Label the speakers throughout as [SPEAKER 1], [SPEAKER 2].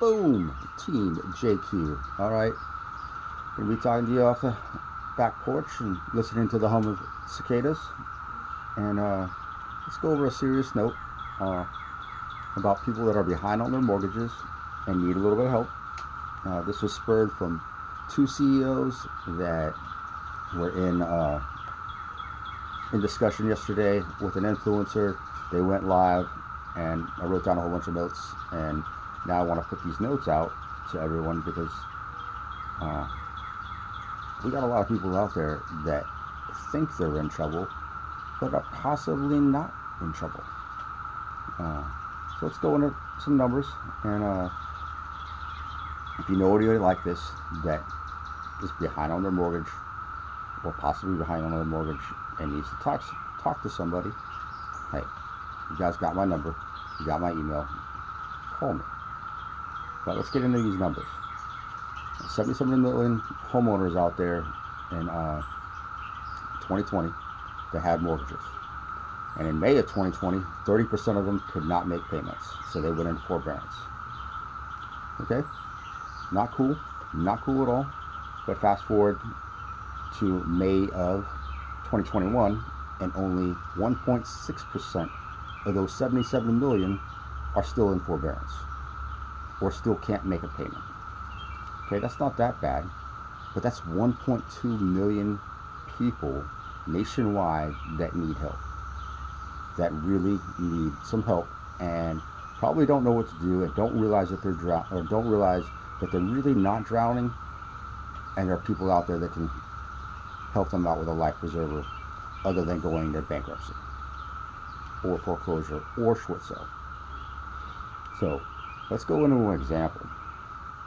[SPEAKER 1] Boom, Team JQ. All right, gonna be talking to you off the back porch and listening to the hum of cicadas. And let's go over a serious note uh, about people that are behind on their mortgages and need a little bit of help. This was spurred from two CEOs that were in discussion yesterday with an influencer. They went live, and I wrote down a whole bunch of notes. And now I want to put these notes out to everyone because we got a lot of people out there that think they're in trouble, but are possibly not in trouble. So let's go into some numbers. And if you know anybody like this that is behind on their mortgage, or possibly behind on their mortgage, and needs to talk to somebody, hey, you guys got my number, you got my email, call me. But let's get into these numbers. 77 million homeowners out there in 2020 that had mortgages. And in May of 2020, 30% of them could not make payments, so they went into forbearance. Okay? Not cool. Not cool at all. But fast forward to May of 2021, and only 1.6% of those 77 million are still in forbearance or still can't make a payment. Okay, that's not that bad, but that's 1.2 million people nationwide that need help, that really need some help, and probably don't know what to do, and don't realize that they're or don't realize that they're really not drowning, and there are people out there that can help them out with a life preserver other than going into bankruptcy or foreclosure or short sale. So let's go into an example.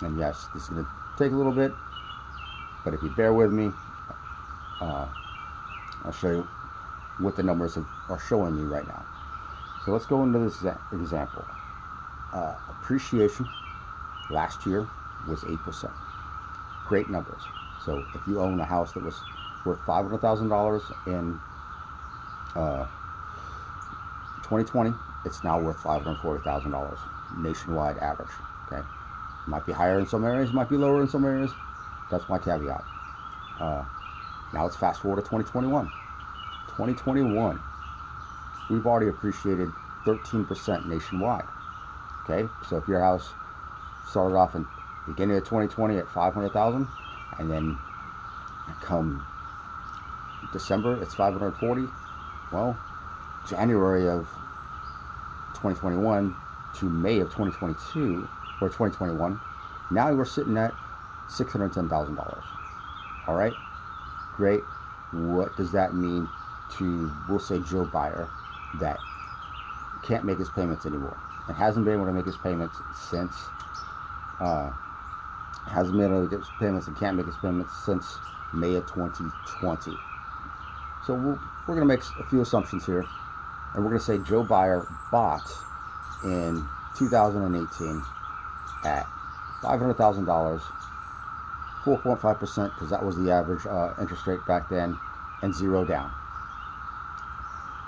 [SPEAKER 1] And yes, this is going to take a little bit, but if you bear with me, I'll show you what the numbers are showing me right now. So let's go into this example. Appreciation last year was 8%. Great numbers. So if you own a house that was worth $500,000 in 2020, it's now worth $540,000 nationwide average. Okay, might be higher in some areas, might be lower in some areas. That's my caveat. Now let's fast forward to 2021. 2021, we've already appreciated 13% nationwide. Okay, so if your house started off in the beginning of 2020 at 500,000, and then come December it's 540. Well, January of 2021 to May of 2022 or 2021, now we're sitting at $610,000. All right, great. What does that mean to, we'll say, Joe Buyer that can't make his payments anymore and hasn't been able to make his payments since hasn't been able to get his payments and can't make his payments since May of 2020. So we're going to make a few assumptions here, and we're going to say Joe Buyer bought in 2018 at $500,000, 4.5%, because that was the average interest rate back then, and 0 down.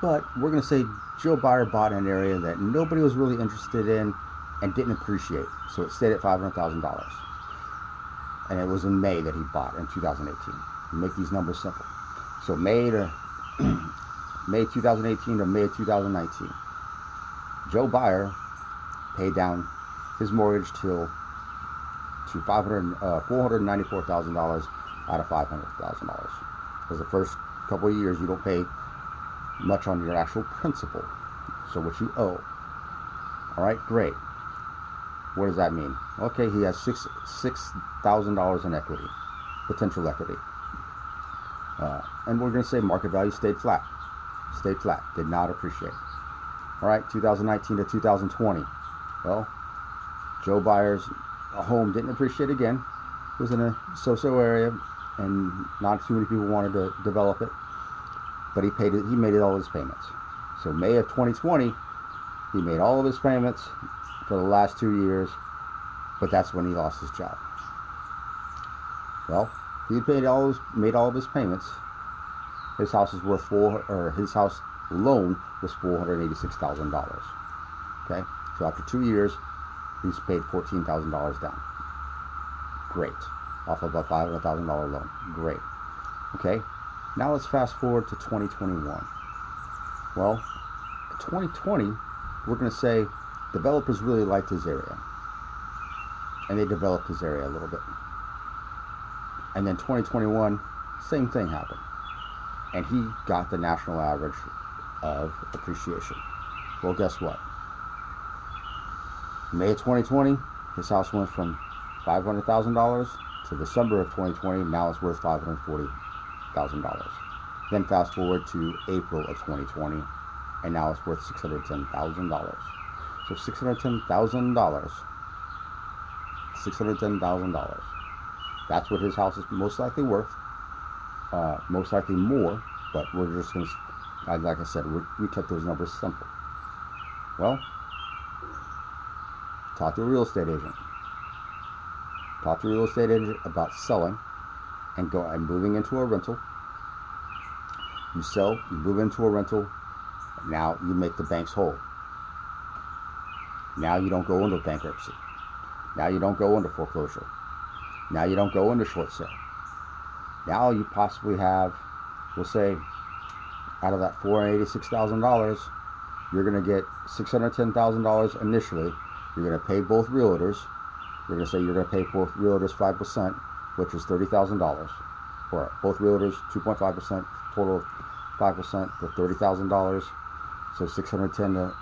[SPEAKER 1] But we're going to say Joe Buyer bought in an area that nobody was really interested in and didn't appreciate, so it stayed at $500,000. And it was in May that he bought in 2018. Make these numbers simple. So May 2018 to May 2019, Joe Buyer paid down his mortgage to $494,000 out of $500,000. Because the first couple of years you don't pay much on your actual principal, so what you owe. All right, great. What does that mean? Okay, he has $6,000 in equity, potential equity. And we're going to say market value stayed flat, did not appreciate. All right, 2019 to 2020. Well, Joe Buyer's home didn't appreciate again. It was in a so-so area, and not too many people wanted to develop it. But he made all his payments. So May of 2020, he made all of his payments for the last 2 years, but that's when he lost his job. Well, he made all of his payments. His house is worth his house loan was $486,000. Okay, so after 2 years, He's paid $14,000 down. Great. Off of a $500,000 loan. Great. Okay. Now let's fast forward to 2021. Well, 2020, we're going to say developers really liked his area. And they developed his area a little bit. And then 2021, same thing happened. And he got the national average of appreciation. Well, guess what? May of 2020, his house went from $500,000 to December of 2020. Now it's worth $540,000. Then fast forward to April of 2020, and now it's worth $610,000. So $610,000. $610,000. That's what his house is most likely worth. Most likely more, but we're just going to, like I said, we kept those numbers simple. Well, talk to a real estate agent. Talk to a real estate agent about selling and moving into a rental. You sell, you move into a rental. Now you make the banks whole. Now you don't go into bankruptcy. Now you don't go into foreclosure. Now you don't go into short sale. Now you possibly have, we'll say, out of that $486,000, you're going to get $610,000 initially. You're going to pay both realtors. We're going to say you're going to pay both realtors 5%, which is $30,000. Or both realtors 2.5%, total 5% for $30,000. So 610 to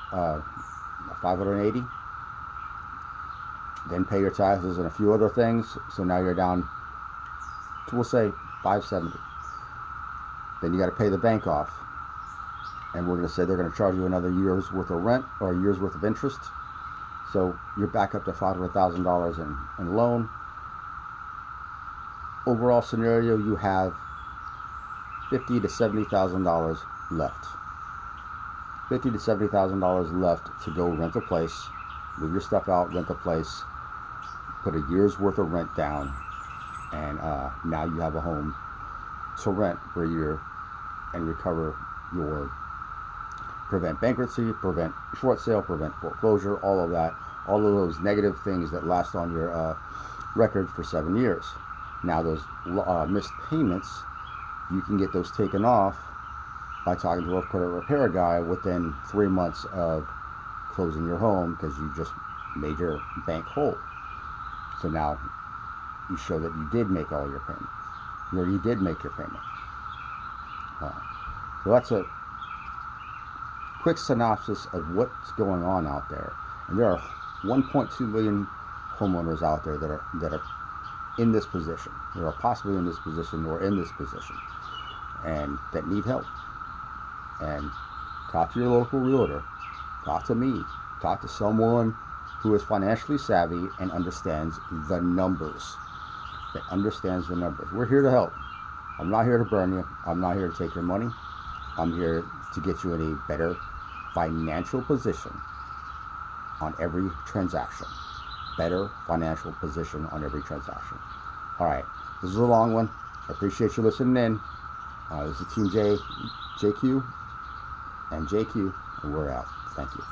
[SPEAKER 1] 580. Then pay your taxes and a few other things. So now you're down to, we'll say, 570. Then you got to pay the bank off. And we're going to say they're going to charge you another year's worth of rent or a year's worth of interest. So you're back up to $500,000 in loan. Overall scenario, you have $50,000 to $70,000 left. $50,000 to $70,000 left to go rent a place, move your stuff out, rent a place, put a year's worth of rent down, and now you have a home to rent for a year and recover your, prevent bankruptcy, prevent short sale, prevent foreclosure, all of that, all of those negative things that last on your record for 7 years. Now those missed payments, you can get those taken off by talking to a credit repair guy within 3 months of closing your home, because you just made your bank whole. So now you show that you did make all your payments, or you did make your payment. So that's a quick synopsis of what's going on out there. And there are 1.2 million homeowners out there that are in this position. They are possibly in this position or in this position, and that need help. And talk to your local realtor. Talk to me. Talk to someone who is financially savvy and understands the numbers. That understands the numbers. We're here to help. I'm not here to burn you. I'm not here to take your money. I'm here to get you in a better financial position on every transaction. Better financial position on every transaction. All right. This is a long one. I appreciate you listening in. This is Team JQ and JQ, and we're out. Thank you.